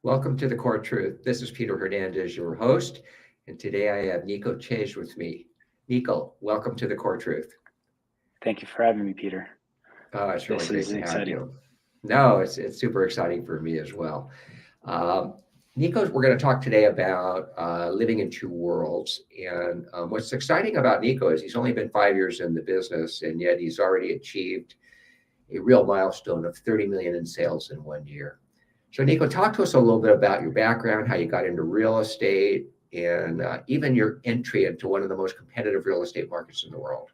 Welcome to the Core Truth. This is Peter Hernandez, your host, and today I have Niko Čejić with me. Niko, welcome to the Core Truth. Thank you for having me, Peter. It's really This great is to have exciting. you. No, it's super exciting for me as well. Um, Niko, we're going to talk today about living in two worlds. And what's exciting about Niko is he's only been 5 years in the business, and yet he's already achieved a real milestone of 30 million in sales in 1 year. So, Niko, talk to us a little bit about your background, how you got into real estate, and even your entry into one of the most competitive real estate markets in the world.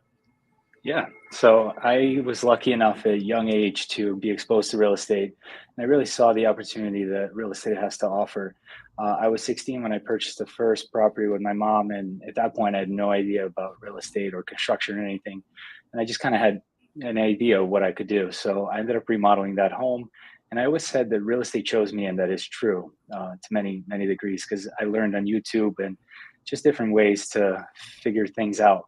Yeah. So I was lucky enough at a young age to be exposed to real estate. And I really saw the opportunity that real estate has to offer. I was 16 when I purchased the first property with my mom. And at that point, I had no idea about real estate or construction or anything. And I just kind of had an idea of what I could do. So I ended up remodeling that home. And I always said that real estate chose me, and that is true to many, many degrees, because I learned on YouTube and just different ways to figure things out.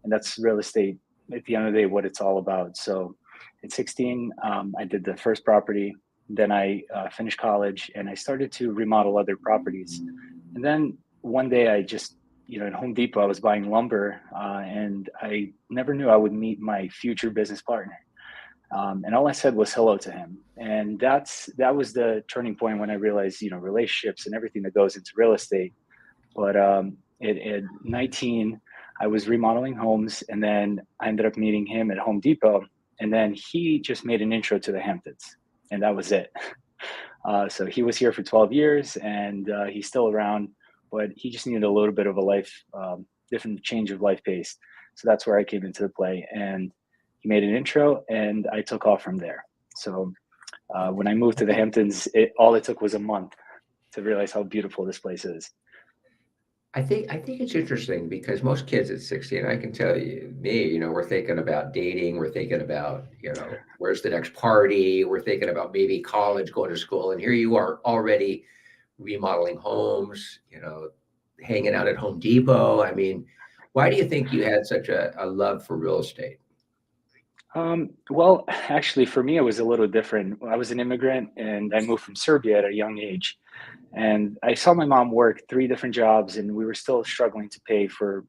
And that's real estate at the end of the day what it's all about. So at 16, I did the first property. Then I finished college and I started to remodel other properties. And then one day I just, at Home Depot, I was buying lumber and I never knew I would meet my future business partner. And all I said was hello to him. And that was the turning point when I realized, relationships and everything that goes into real estate. But at 19, I was remodeling homes, and then I ended up meeting him at Home Depot, and then he just made an intro to the Hamptons, and that was it. So he was here for 12 years, and he's still around, but he just needed a little bit of a different change of life pace. So that's where I came into the play, and he made an intro, and I took off from there. So when I moved to the Hamptons, all it took was a month to realize how beautiful this place is. I think it's interesting because most kids at 16, I can tell you, me, we're thinking about dating, we're thinking about, where's the next party, we're thinking about maybe college, going to school, and here you are already remodeling homes, hanging out at Home Depot. I mean, why do you think you had such a love for real estate? Well, actually, for me, it was a little different. I was an immigrant and I moved from Serbia at a young age. And I saw my mom work three different jobs, and we were still struggling to pay for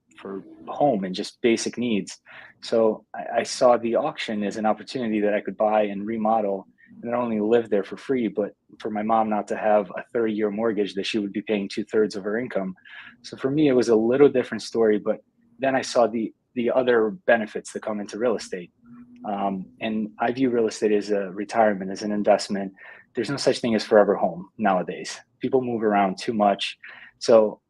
home and just basic needs. So I saw the auction as an opportunity that I could buy and remodel, and not only live there for free, but for my mom not to have a 30-year mortgage that she would be paying two-thirds of her income. So for me, it was a little different story. But then I saw the other benefits that come into real estate. And I view real estate as a retirement, as an investment. There's no such thing as forever home nowadays. People move around too much. So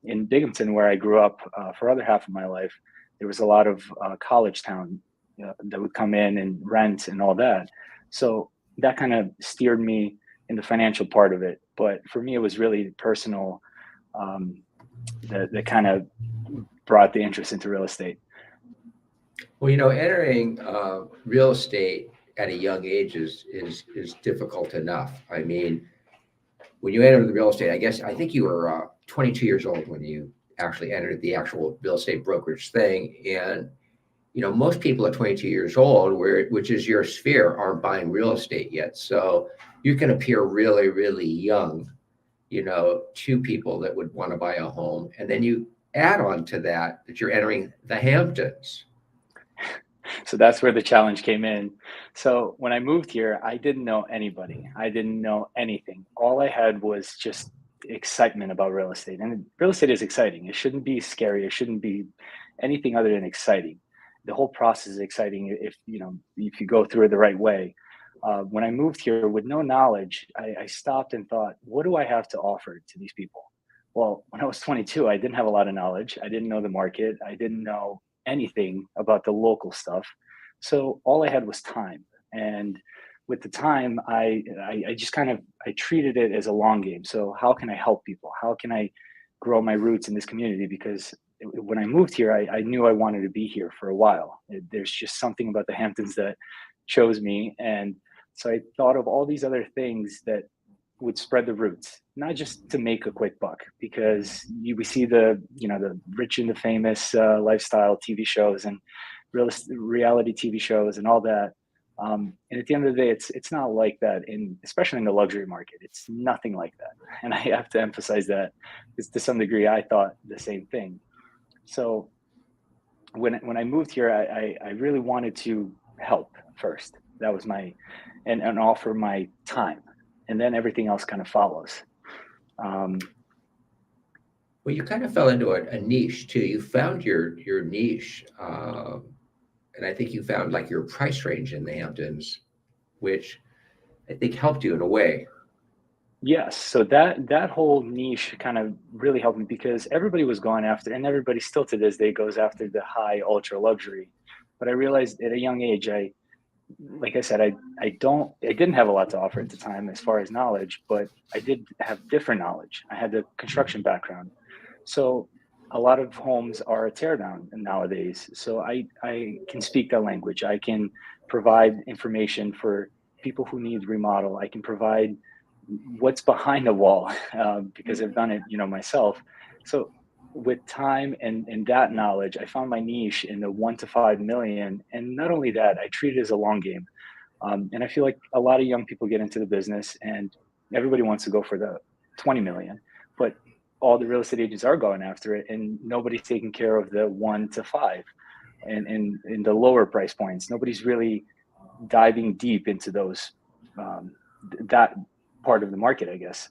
in Binghamton, where I grew up for other half of my life, there was a lot of college town that would come in and rent and all that. So that kind of steered me in the financial part of it. But for me, it was really personal um, that kind of brought the interest into real estate. Well, entering real estate at a young age is difficult enough. I mean, when you enter the real estate, I think you were 22 years old when you actually entered the actual real estate brokerage thing. And most people at 22 years old, which is your sphere, aren't buying real estate yet. So you can appear really, really young, to people that would want to buy a home. And then you add on to that you're entering the Hamptons. So that's where the challenge came in. So when I moved here, I didn't know anybody. I didn't know anything. All I had was just excitement about real estate. And real estate is exciting. It shouldn't be scary. It shouldn't be anything other than exciting. The whole process is exciting if you go through it the right way. When I moved here with no knowledge, I stopped and thought, what do I have to offer to these people? Well, when I was 22, I didn't have a lot of knowledge. I didn't know the market. I didn't know anything about the local stuff. So all I had was time. And with the time, I just kind of I treated it as a long game. So how can I help people? How can I grow my roots in this community? Because when I moved here, I knew I wanted to be here for a while. There's just something about the Hamptons that chose me. And so I thought of all these other things that would spread the roots, not just to make a quick buck, because we see the rich and the famous lifestyle TV shows and reality TV shows and all that. And at the end of the day, it's not like that especially in the luxury market. It's nothing like that. And I have to emphasize that because to some degree, I thought the same thing. So when I moved here, I really wanted to help first. That was and offer my time, and then everything else kind of follows. Um, Well, you kind of fell into a niche too. You found your niche, and I think you found like your price range in the Hamptons, which I think helped you in a way. yes, so that whole niche kind of really helped me because everybody was going after, and everybody still to this day goes after the high ultra luxury. But I realized at a young age, like I said, I didn't have a lot to offer at the time as far as knowledge, but I did have different knowledge. I had the construction background. So a lot of homes are a tear down nowadays. So I can speak that language. I can provide information for people who need remodel. I can provide what's behind the wall because I've done it, myself. So with time and that knowledge, I found my niche in the 1 to 5 million. And not only that, I treat it as a long game. And I feel like a lot of young people get into the business and everybody wants to go for the 20 million, but all the real estate agents are going after it and nobody's taking care of the 1 to 5 and in the lower price points. Nobody's really diving deep into those, that part of the market, I guess.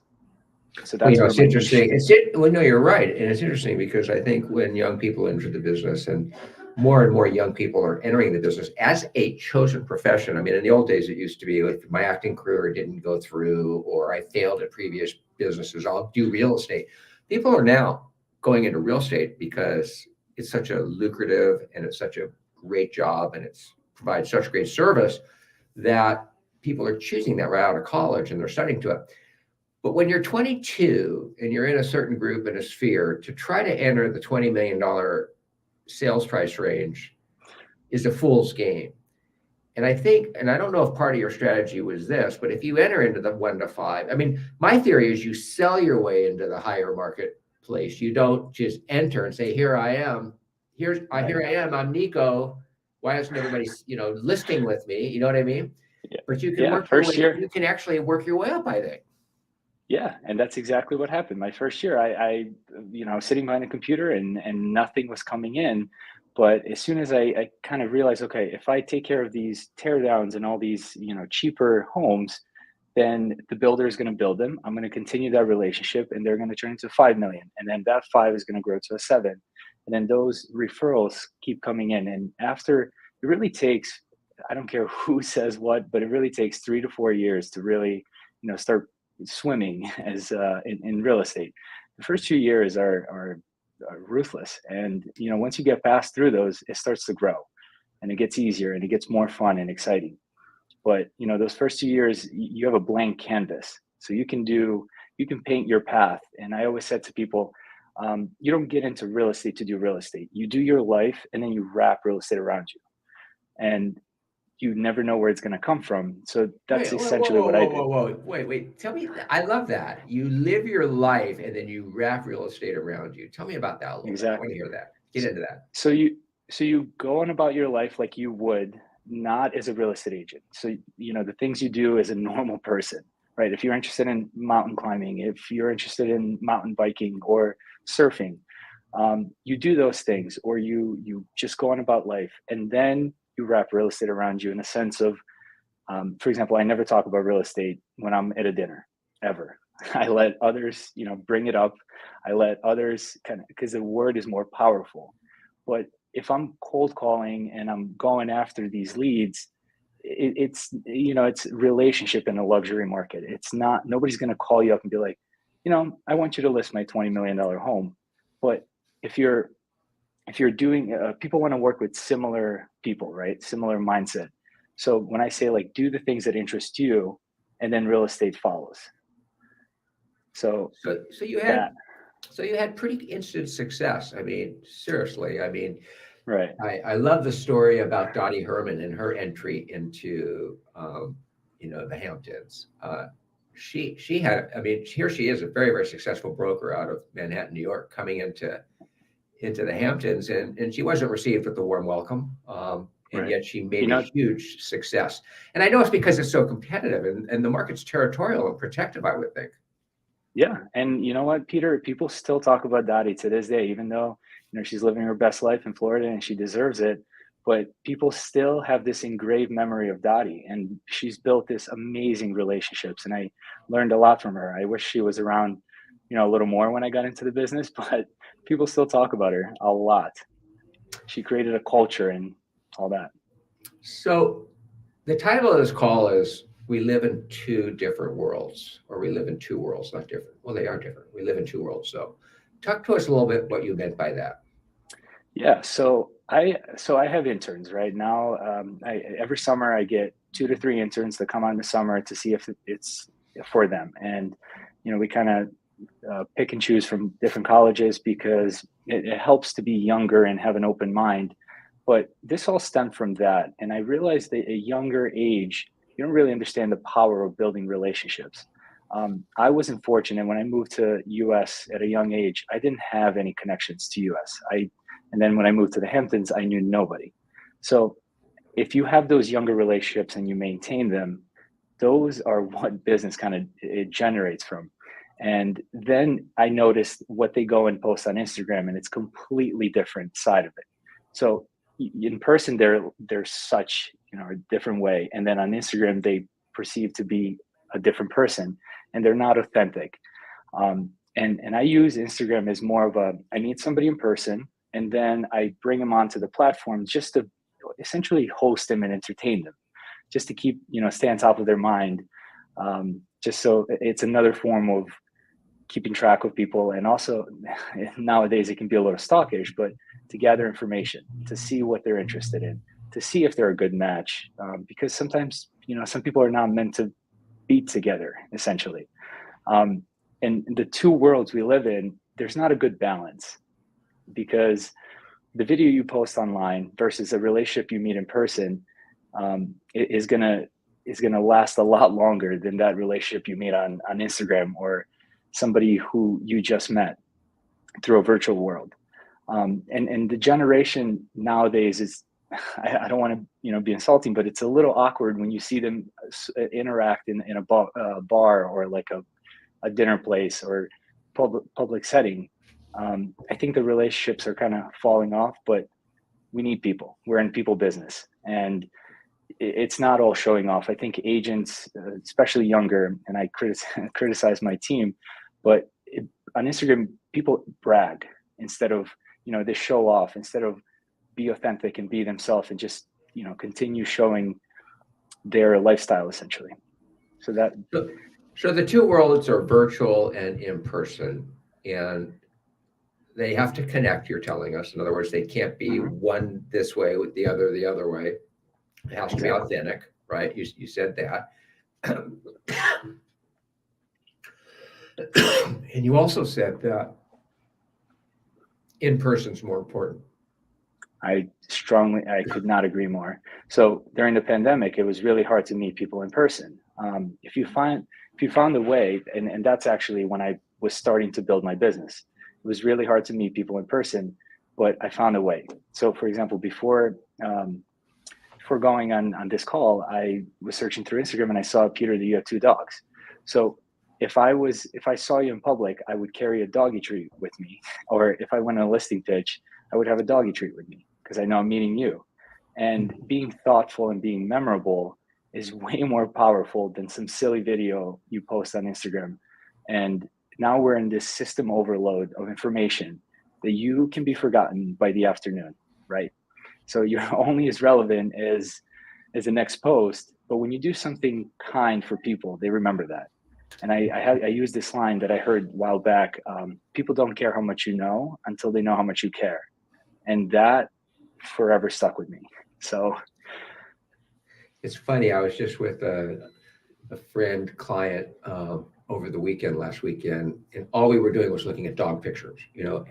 So Well, that's where it's my niche. interesting. Well, no, you're right, and it's interesting because I think when young people enter the business, and more young people are entering the business as a chosen profession. I mean, in the old days, it used to be like my acting career didn't go through, or I failed at previous businesses. I'll do real estate. People are now going into real estate because it's such a lucrative and it's such a great job and it's provides such great service that people are choosing that right out of college and they're studying to it. But when you're 22 and you're in a certain group in a sphere, to try to enter the $20 million sales price range is a fool's game. And I think, and I don't know if part of your strategy was this, but if you enter into the 1 to 5, I mean, my theory is you sell your way into the higher marketplace. You don't just enter and say, here I am. Here I am. I'm Niko. Why isn't everybody, listing with me? You know what I mean? Yeah. But you can Yeah. work your First way, year. you can actually work your way up, I think. Yeah. And that's exactly what happened. My first year, I was sitting behind a computer and nothing was coming in. But as soon as I kind of realized, okay, if I take care of these tear downs and all these, cheaper homes, then the builder is going to build them. I'm going to continue that relationship and they're going to turn into 5 million. And then that 5 is going to grow to a 7. And then those referrals keep coming in. And after it really takes, I don't care who says what, but it really takes 3 to 4 years to really, start swimming as in real estate. The first 2 years are ruthless. And, once you get past through those, it starts to grow and it gets easier and it gets more fun and exciting. But those first 2 years, you have a blank canvas, so you can paint your path. And I always said to people, you don't get into real estate to do real estate. You do your life, and then you wrap real estate around you, and you never know where it's going to come from. So that's Wait, whoa, whoa, essentially whoa, what I whoa, did. whoa, whoa. Wait. Tell me, I love that. You live your life and then you wrap real estate around you. Tell me about that a little bit. I want to Exactly. hear that. Get into that. So you go on about your life like you would not as a real estate agent. So the things you do as a normal person, right? If you're interested in mountain climbing, if you're interested in mountain biking or surfing, you do those things, or you just go on about life, and then you wrap real estate around you in a sense of, for example, I never talk about real estate when I'm at a dinner ever. I let others, bring it up. I let others kind of, because the word is more powerful. But if I'm cold calling and I'm going after these leads, it's relationship in a luxury market. It's not, nobody's going to call you up and be like, I want you to list my $20 million home. But if you're doing, people want to work with similar people, right? Similar mindset. So when I say like, do the things that interest you, and then real estate follows. So So you had that, pretty instant success. I mean, seriously. I mean, right. I love the story about Dottie Herman and her entry into the Hamptons. She had, I mean, here she is, a very, very successful broker out of Manhattan, New York, coming into the Hamptons, and she wasn't received with the warm welcome. and Right. yet she made You a know, huge success. And I know it's because it's so competitive and the market's territorial and protective, I would think. yeah. And you know what, Peter? People still talk about Dottie to this day, even though, she's living her best life in Florida and she deserves it. But people still have this engraved memory of Dottie, and she's built this amazing relationships. And I learned a lot from her. I wish she was around, a little more when I got into the business, but people still talk about her a lot. She created a culture and all that. So the title of this call is We Live in Two Different Worlds, or we live in two worlds, not different. Well, they are different. We live in two worlds. So talk to us a little bit what you meant by that. Yeah, so I have interns right now. Every summer I get 2 to 3 interns that come on in the summer to see if it's for them, and we kind of pick and choose from different colleges because it helps to be younger and have an open mind. But this all stemmed from that, and I realized that at a younger age, you don't really understand the power of building relationships. I wasn't fortunate when I moved to U.S. at a young age. I didn't have any connections to U.S. And then when I moved to the Hamptons, I knew nobody. So if you have those younger relationships and you maintain them, those are what business kind of it generates from. And then I noticed what they go and post on Instagram, and it's completely different side of it. So in person, they're such a different way, and then on Instagram they perceive to be a different person, and they're not authentic. And I use Instagram as more of a I meet somebody in person, and then I bring them onto the platform just to essentially host them and entertain them, just to keep stay on top of their mind. Just so it's another form of keeping track of people, and also nowadays it can be a little stalkish, but to gather information, to see what they're interested in, to see if they're a good match, because sometimes some people are not meant to be together essentially. um, and the two worlds we live in, there's not a good balance, because the video you post online versus a relationship you meet in person is gonna last a lot longer than that relationship you meet on Instagram, or somebody who you just met through a virtual world. And the generation nowadays is I don't want to be insulting, but it's a little awkward when you see them interact in a bar, or like a dinner place, or public setting. I think the relationships are kind of falling off, but we need people. We're in people business, and it's not all showing off. I think agents, especially younger, and I criticize my team, but on Instagram, people brag instead of they show off, instead of be authentic and be themselves, and just continue showing their lifestyle essentially. So that So the two worlds are virtual and in person, and they have to connect, you're telling us. In other words, they can't be Mhm. one this way with the other way. It has to be Exactly. authentic, right? You said that. And you also said that in person's more important. I could not agree more. So during the pandemic, it was really hard to meet people in person. If you found a way, and that's actually when I was starting to build my business. It was really hard to meet people in person, but I found a way. So, for example, before going on this call, I was searching through Instagram and I saw, Peter, that you have 2 dogs. So if I saw you in public, I would carry a doggy treat with me, or if I went on a listing pitch, I would have a doggy treat with me because I know I'm meeting you. And being thoughtful and being memorable is way more powerful than some silly video you post on Instagram. And now we're in this system overload of information that you can be forgotten by the afternoon, right? So you're only as relevant as the next post. But when you do something kind for people, they remember that. And I use this line that I heard a while back. People don't care how much you know until they know how much you care, and that forever stuck with me. So It's funny. I was just with a friend client over the weekend, last weekend, and all we were doing was looking at dog pictures.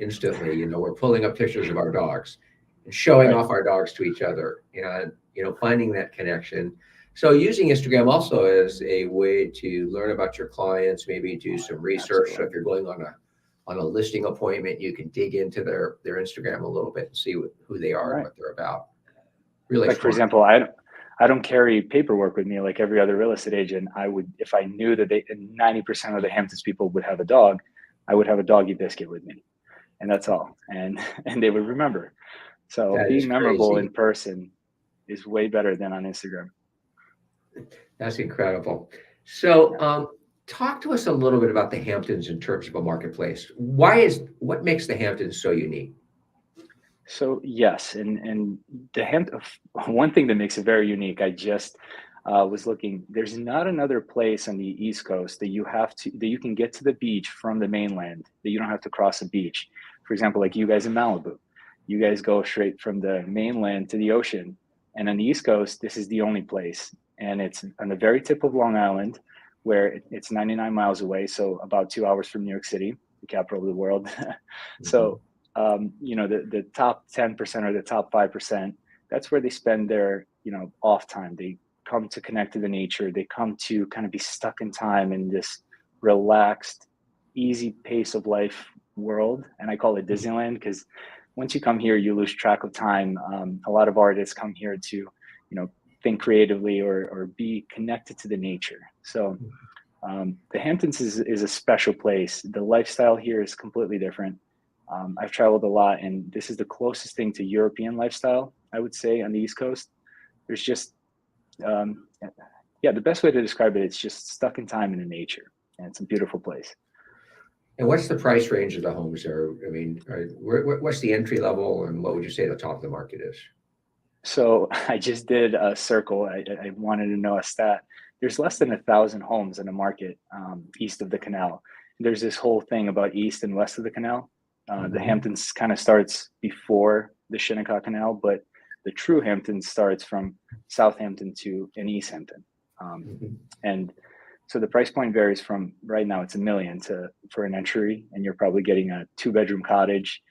Instantly, we're pulling up pictures of our dogs and showing right, off our dogs to each other, and finding that connection. So using Instagram also as a way to learn about your clients, maybe do some research. So absolutely. if you're going on a listing appointment, you can dig into their Instagram a little bit and see who they are and Right. what they're about. Really Like, for smart. example, I don't carry paperwork with me like every other real estate agent. I would, if I knew that 90% of the Hamptons people would have a dog, I would have a doggy biscuit with me, and that's all. And and they would remember. So That is being memorable crazy. in person is way better than on Instagram. That's incredible. So, Yeah. talk to us a little bit about the Hamptons in terms of a marketplace. What makes the Hamptons so unique? So yes, and the one thing that makes it very unique. I just was looking. There's not another place on the East Coast that you can get to the beach from the mainland that you don't have to cross a beach. For example, like you guys in Malibu, you guys go straight from the mainland to the ocean, and on the East Coast, this is the only place, and it's on the very tip of Long Island, where it's 99 miles away, so about 2 hours from New York City, the capital of the world. Mhm. So the top 10% or the top 5%, that's where they spend their, off time. They come to connect to the nature. They come to kind of be stuck in time in this relaxed, easy pace of life world. And I call it Disneyland because once you come here, you lose track of time. A lot of artists come here to, think creatively or be connected to the nature. So the Hamptons is a special place. The lifestyle here is completely different. I've traveled a lot, and this is the closest thing to European lifestyle, I would say, on the East Coast. There's just, um, yeah, the best way to describe it, it's just stuck in time in the nature, and it's a beautiful place. And what's the price range of the homes there? I mean, what's the entry level, and what would you say the top of the market is? So I just did a circle. I wanted to know a stat. There's less than 1,000 homes in the market east of the canal. There's this whole thing about east and west of the canal. The Mhm. Hamptons kind of starts before the Shinnecock Canal, but the true Hamptons starts from Southampton to in East Hampton. Um, Mhm. and so the price point varies from right now it's 1 million to for an entry, and you're probably getting a 2 bedroom cottage,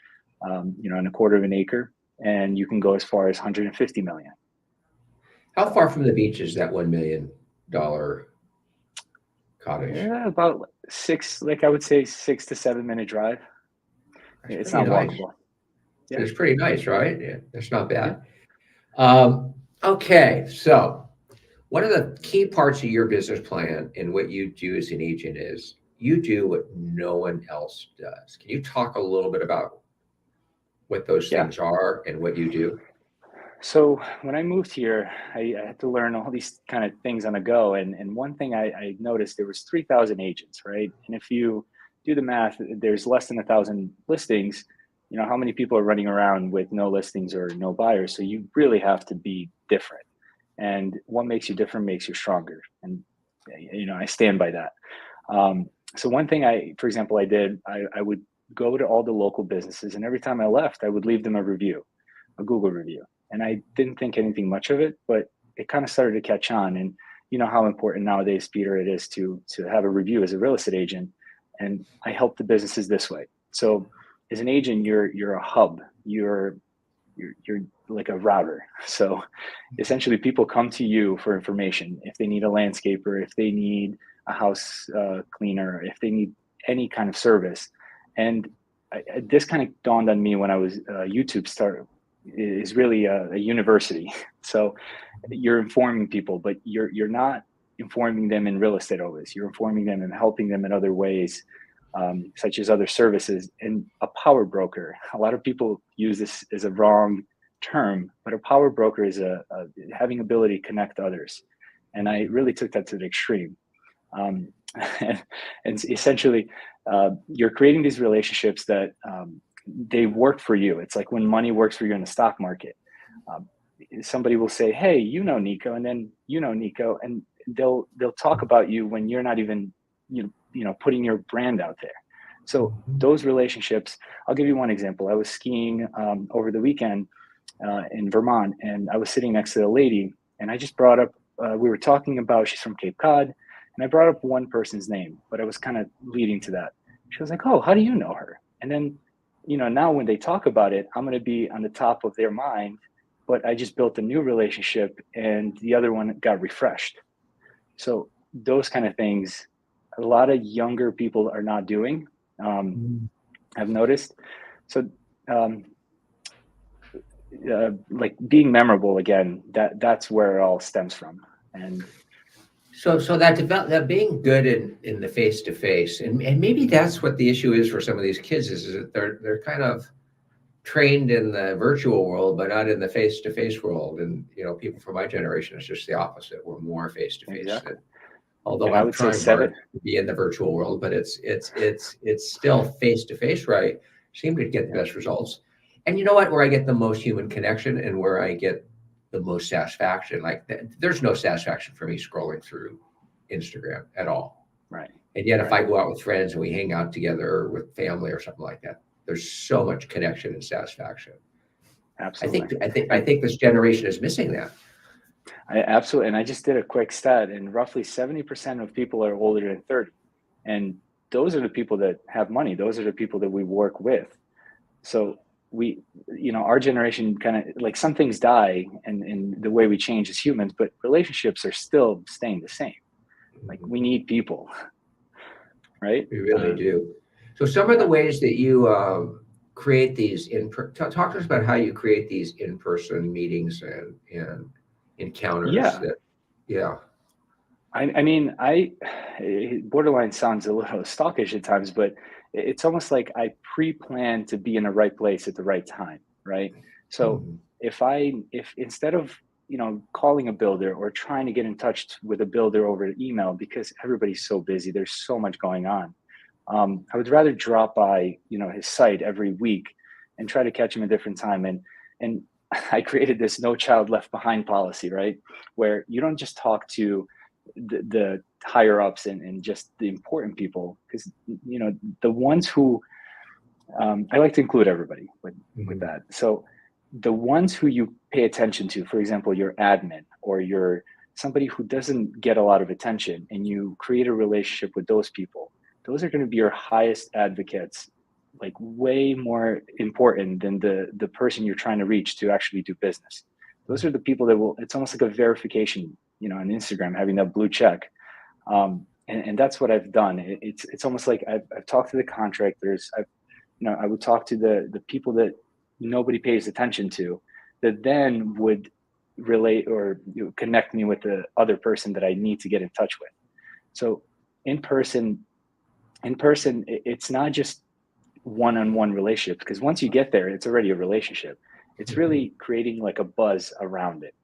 in a quarter of an acre, and you can go as far as 150 million. How far from the beach is that $1 million cottage? Yeah, about six, like I would say, 6 to 7 minute drive. That's It's pretty not nice. walkable. Yeah, It's pretty nice, right? Yeah, that's not yeah, bad. Okay, so one of the key parts of your business plan and what you do as an agent is you do what no one else does. Can you talk a little bit about what those yeah. things are and what you do? So when I moved here, I had to learn all these kind of things on the go. And one thing I noticed there was 3,000 agents, right? And if you do the math, there's less than 1,000 listings. How many people are running around with no listings or no buyers? So you really have to be different. And what makes you different makes you stronger. And I stand by that. So one thing for example, I would go to all the local businesses, and every time I left, I would leave them a review, a Google review. And I didn't think anything much of it, but it kind of started to catch on. And you know how important nowadays, Peter, it is to have a review as a real estate agent. And I help the businesses this way. So as an agent, you're a hub. You're like a router. So essentially, people come to you for information if they need a landscaper, if they need a house cleaner, if they need any kind of service. And this kind of dawned on me when I was YouTube started is really a university. So you're informing people, but you're not informing them in real estate always. You're informing them and helping them in other ways, such as other services. And a power broker, a lot of people use this as a wrong term, but a power broker is a having ability to connect others. And I really took that to the extreme. Um, and essentially, you're creating these relationships that they work for you. It's like when money works for you in the stock market. Um, Somebody will say, "Hey, Niko," and then Niko, and they'll talk about you when you're not even putting your brand out there. So Mhm. those relationships. I'll give you one example. I was skiing over the weekend in Vermont, and I was sitting next to a lady, and I just brought up. We were talking about she's from Cape Cod, and I brought up one person's name, but I was kind of leading to that. She was like, "Oh, how do you know her?" And then, now when they talk about it, I'm going to be on the top of their mind. But I just built a new relationship, and the other one got refreshed. So those kind of things, a lot of younger people are not doing. Um, Mhm. I've noticed. So um, like being memorable again, that's where it all stems from. And So that being good in the face to face, and maybe that's what the issue is for some of these kids is that they're kind of trained in the virtual world, but not in the face to face world. And people from my generation, it's just the opposite. We're more face to face. exactly. Although And I I'm would say trying hard to be in the virtual world, but it's still face to face, right? Seem to get the best results. And you know what? Where I get the most human connection and where I get the most satisfaction, like there's no satisfaction for me scrolling through Instagram at all. Right. And yet, if Right. I go out with friends and we hang out together with family or something like that, there's so much connection and satisfaction. Absolutely. I think this generation is missing that. Absolutely. And I just did a quick stat, and roughly 70% of people are older than 30. And those are the people that have money. Those are the people that we work with. So our generation kind of like some things die and the way we change as humans, but relationships are still staying the same. Like we need people, right? We really do. So some of the ways that you create these talk to us about how you create these in-person meetings and encounters Yeah. that, yeah. I mean, it borderline sounds a little stalkish at times, but it's almost like I pre-plan to be in the right place at the right time, right? So Mhm. if instead of calling a builder or trying to get in touch with a builder over email because everybody's so busy, there's so much going on. I would rather drop by his site every week and try to catch him a different time. And I created this no child left behind policy, right? Where you don't just talk to the higher ups and just the important people, because the ones who I like to include everybody with that. So the ones who you pay attention to, for example, your admin or your somebody who doesn't get a lot of attention, and you create a relationship with those people, those are going to be your highest advocates, like way more important than the person you're trying to reach to actually do business. Those are the people that will, it's almost like a verification, on Instagram, having that blue check. And that's what I've done. It's almost like I've talked to the contractors. I would talk to the people that nobody pays attention to, that then would relate or connect me with the other person that I need to get in touch with. So in person, it's not just one-on-one relationship, because once you get there, it's already a relationship. It's really creating like a buzz around it,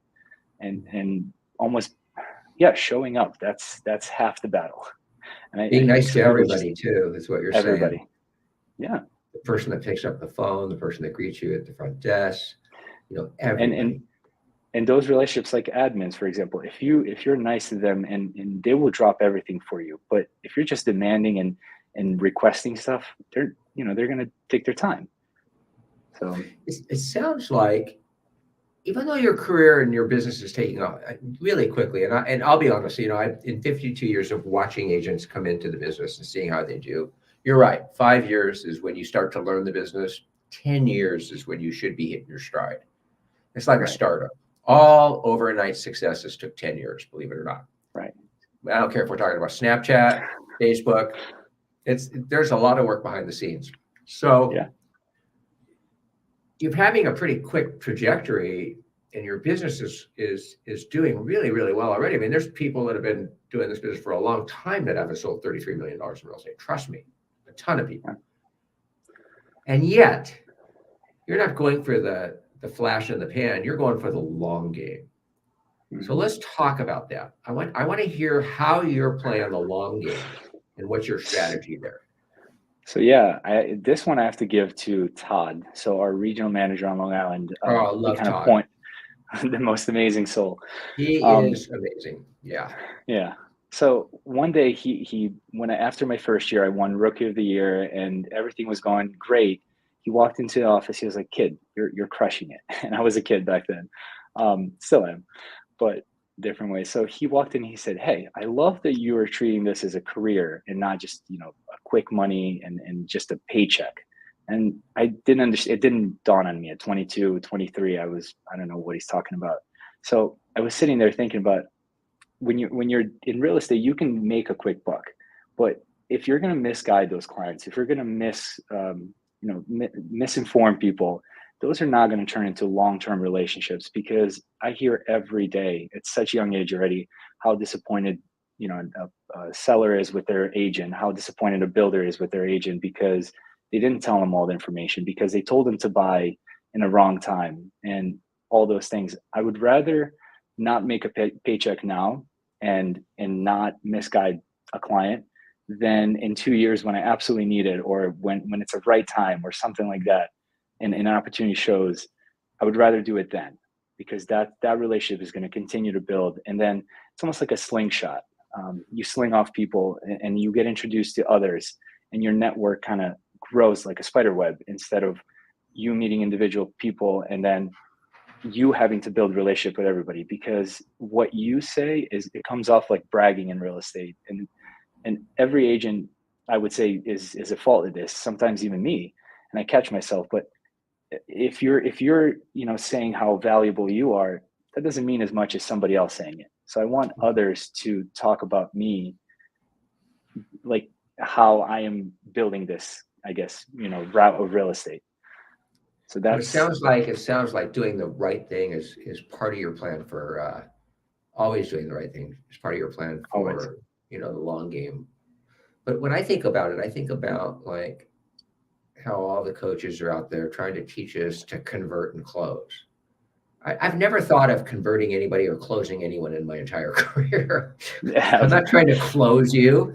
and almost showing up. That's half the battle. And I Being think nice to some people just everybody too, is what you're saying. everybody. Yeah. The person that picks up the phone, the person that greets you at the front desk, and everybody. and those relationships, like admins, for example, if you're nice to them, and they will drop everything for you. But if you're just demanding and requesting stuff, they're going to take their time. So It sounds like, even though your career and your business is taking off really quickly, and I'll be honest, in 52 years of watching agents come into the business and seeing how they do, you're right. 5 years is when you start to learn the business. 10 years is when you should be hitting your stride. It's like a right. startup. All overnight successes took 10 years, believe it or not. Right. I don't care if we're talking about Snapchat, Facebook. There's a lot of work behind the scenes. So Yeah. you're having a pretty quick trajectory, and your business is doing really, really well already. I mean, there's people that have been doing this business for a long time that haven't sold $33 million in real estate. Trust me, a ton of people. And yet, you're not going for the flash in the pan. You're going for the long game. So let's talk about that. I want to hear how you're playing the long game and what's your strategy there. So this one I have to give to Todd. So our regional manager on Long Island. Oh, I love kind of Todd. The most amazing soul. He is amazing. Yeah. Yeah. So one day after my first year, I won Rookie of the Year and everything was going great. He walked into the office. He was like, "Kid, you're crushing it." And I was a kid back then, still am, but different ways. So he walked in and he said, "Hey, I love that you are treating this as a career and not just a quick money and just a paycheck." And I didn't understand. It didn't dawn on me at 22, 23. I don't know what he's talking about. So I was sitting there thinking about, when you're in real estate, you can make a quick buck, but if you're going to misguide those clients, if you're going to misinform people, those are not going to turn into long-term relationships, because I hear every day at such a young age already how disappointed, a seller is with their agent, how disappointed a builder is with their agent because they didn't tell them all the information, because they told them to buy in a wrong time and all those things. I would rather not make a paycheck now and not misguide a client than in 2 years when I absolutely need it, or when it's a right time or something like that, and an opportunity shows. I would rather do it then, because that relationship is going to continue to build, and then it's almost like a slingshot. You sling off people and you get introduced to others, and your network kind of grows like a spider web, instead of you meeting individual people and then you having to build relationship with everybody. Because what you say it comes off like bragging in real estate, and every agent, I would say, is at fault of this, sometimes even me, and I catch myself. But if you're saying how valuable you are, that doesn't mean as much as somebody else saying it. So I want others to talk about me, like how I am building this, I guess, route of real estate. So Well, it that's sounds like doing the right thing is part of your plan for always doing the right thing is part of your plan always. for the long game. But when I think about it, I think about like how all the coaches are out there trying to teach us to convert and close. I've never thought of converting anybody or closing anyone in my entire career. I'm not trying to close you.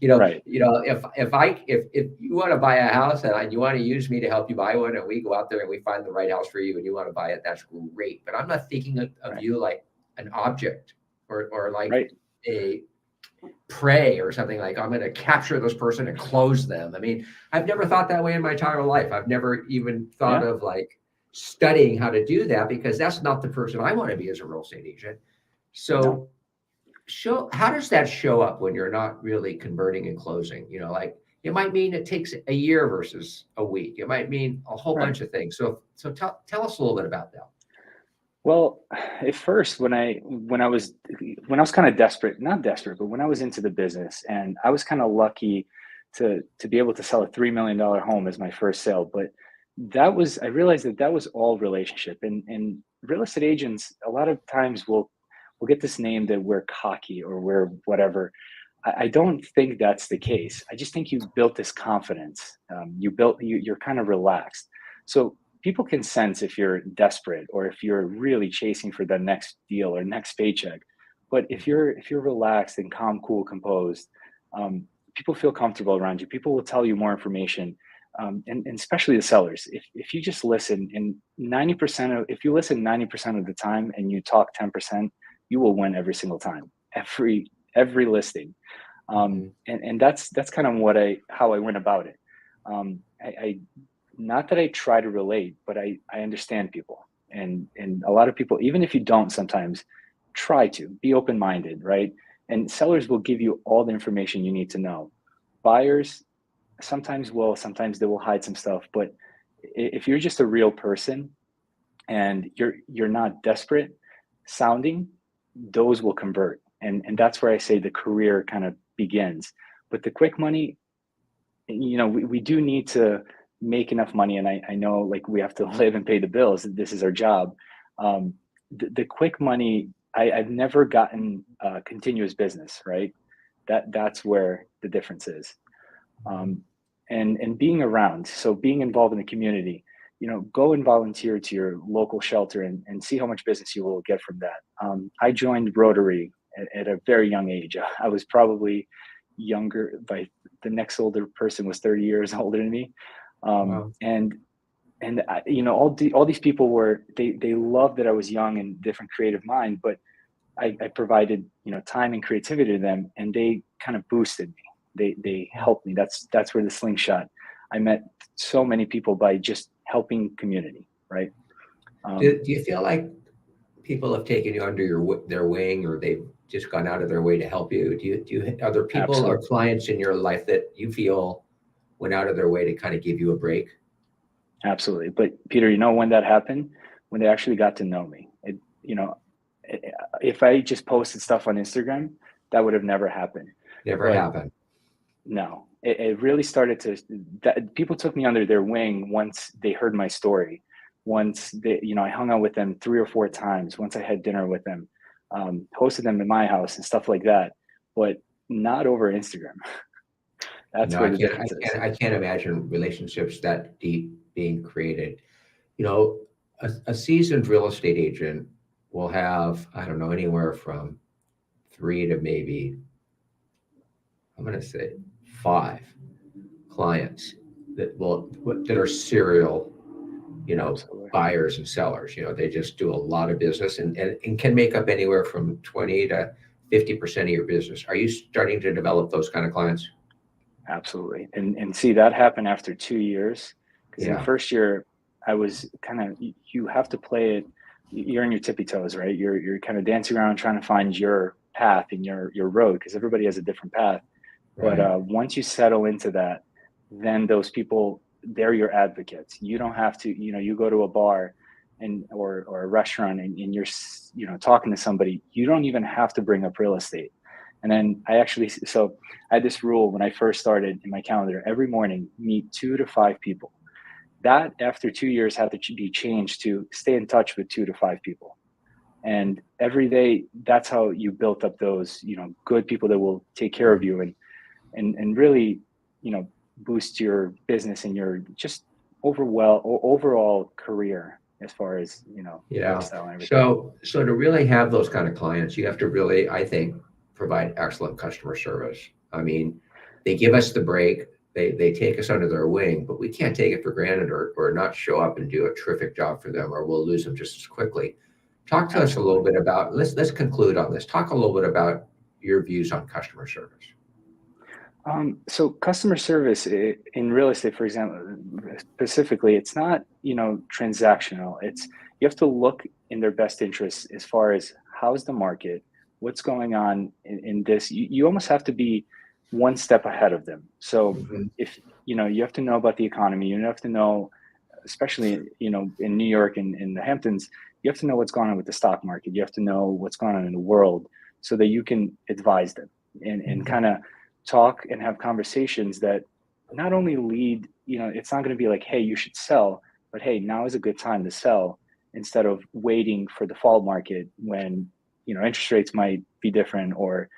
Right. If you want to buy a house and you want to use me to help you buy one, and we go out there and we find the right house for you and you want to buy it, that's great. But I'm not thinking of Right. you like an object or like Right. a prey or something. Like I'm going to capture this person and close them. I mean, I've never thought that way in my entire life. I've never even thought of like studying how to do that, because that's not the person I want to be as a real estate agent. So how does that show up when you're not really converting and closing? Like it might mean it takes a year versus a week. It might mean a whole bunch of things. So tell us a little bit about that. Well, at first, when I was kind of desperate, not desperate, but when I was into the business, and I was kind of lucky to be able to sell a $3 million home as my first sale. But I realized that was all relationship, and real estate agents a lot of times will get this name that we're cocky or we're whatever. I don't think that's the case. I just think you built this confidence. You're kind of relaxed. So people can sense if you're desperate or if you're really chasing for the next deal or next paycheck. But if you're relaxed and calm, cool, composed, people feel comfortable around you. People will tell you more information, and especially the sellers. If you just listen, and if you listen 90% of the time and you talk 10%, you will win every single time, every listing. And that's kind of how I went about it. I not that I try to relate, but I understand people, and a lot of people, even if you don't, sometimes try to be open-minded, right? And sellers will give you all the information you need to know. Buyers sometimes they will hide some stuff, but if you're just a real person and you're not desperate sounding, those will convert. And that's where I say the career kind of begins. But the quick money, we do need to make enough money, and I know, like, we have to live and pay the bills. This is our job. The quick money, I've never gotten continuous business, right? That's where the difference is. And being around, so being involved in the community, go and volunteer to your local shelter and see how much business you will get from that. I joined Rotary at a very young age. I was probably younger, by the next older person was 30 years older than me. Wow. And all these people they loved that I was young and different creative mind, but I provided, time and creativity to them, and they kind of boosted me. They helped me. That's where the slingshot. I met so many people by just helping community, right? Do you feel like people have taken you under their wing, or they've just gone out of their way to help you? Are there people Absolutely. or clients in your life that you feel went out of their way to kind of give you a break? Absolutely. But Peter, when that happened? When they actually got to know me. If I just posted stuff on Instagram, that would have never happened. Never happened. No, it really started that people took me under their wing once they heard my story. once they, I hung out with them 3 or 4 times. Once I had dinner with them, hosted them in my house and stuff like that, but not over Instagram. That's No, where the difference is. I can't imagine relationships that deep being created. You know, a seasoned real estate agent will have, I don't know, anywhere from 3 to maybe, I'm going to say 5 clients that are serial, Absolutely. buyers and sellers. They just do a lot of business and can make up anywhere from 20 to 50% of your business. Are you starting to develop those kind of clients? Absolutely. And see, that happened after 2 years. Because in the Yeah. first year, I was kind of, you have to play it. You're on your tippy toes, right? You're kind of dancing around trying to find your path and your road, because everybody has a different path. Right. But once you settle into that, then those people, they're your advocates. You don't have to, you go to a bar or a restaurant and you're, talking to somebody. You don't even have to bring up real estate. And then so I had this rule when I first started in my calendar: every morning, meet 2 to 5 people. That after 2 years had to be changed to stay in touch with 2 to 5 people. And every day, that's how you built up those, good people that will take care of you and really, boost your business and your just overall career as far as, Yeah. lifestyle and everything. So to really have those kind of clients, you have to really, I think, provide excellent customer service. I mean, they give us the break, they take us under their wing, but we can't take it for granted or not show up and do a terrific job for them, or we'll lose them just as quickly. Talk to us a little bit about, let's conclude on this. Talk a little bit about your views on customer service. So customer service in real estate, for example, specifically, it's not, transactional. You have to look in their best interests as far as how's the market, what's going on in this. You almost have to be one step ahead of them. So Mhm. if, you have to know about the economy, you have to know, especially, in New York and in the Hamptons, you have to know what's going on with the stock market. You have to know what's going on in the world so that you can advise them and kind of talk and have conversations that not only lead, it's not going to be like, hey, you should sell, but hey, now is a good time to sell, instead of waiting for the fall market when, interest rates might be different, or,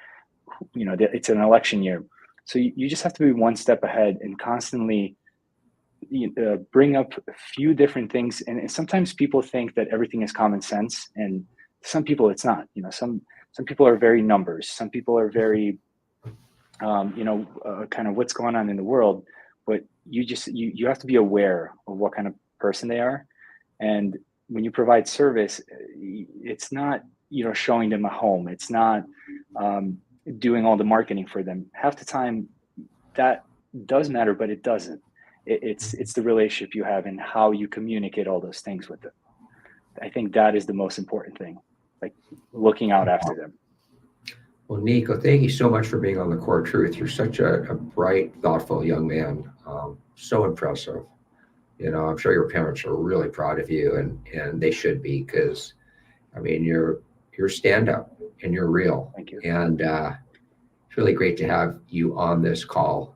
it's an election year. So you just have to be one step ahead and constantly bring up a few different things. And sometimes people think that everything is common sense, and some people it's not. Some people are very numbers. Some people are very kind of what's going on in the world, but you have to be aware of what kind of person they are. And when you provide service, it's not, showing them a home. It's not doing all the marketing for them. Half the time that does matter, but it doesn't. It's the relationship you have and how you communicate all those things with them. I think that is the most important thing, like looking out after them. Well, Niko, thank you so much for being on The Core Truth. You're such a bright, thoughtful young man. So impressive. I'm sure your parents are really proud of you, and they should be, because, I mean, you're stand up and you're real. Thank you. And it's really great to have you on this call.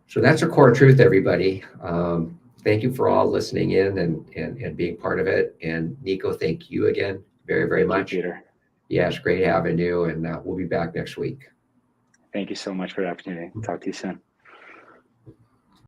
So that's A Core Truth, everybody. Thank you for all listening in and being part of it. And Niko, thank you again very, very much. Thank you, Peter. Yes, great having you, and we'll be back next week. Thank you so much for the opportunity. Talk to you soon.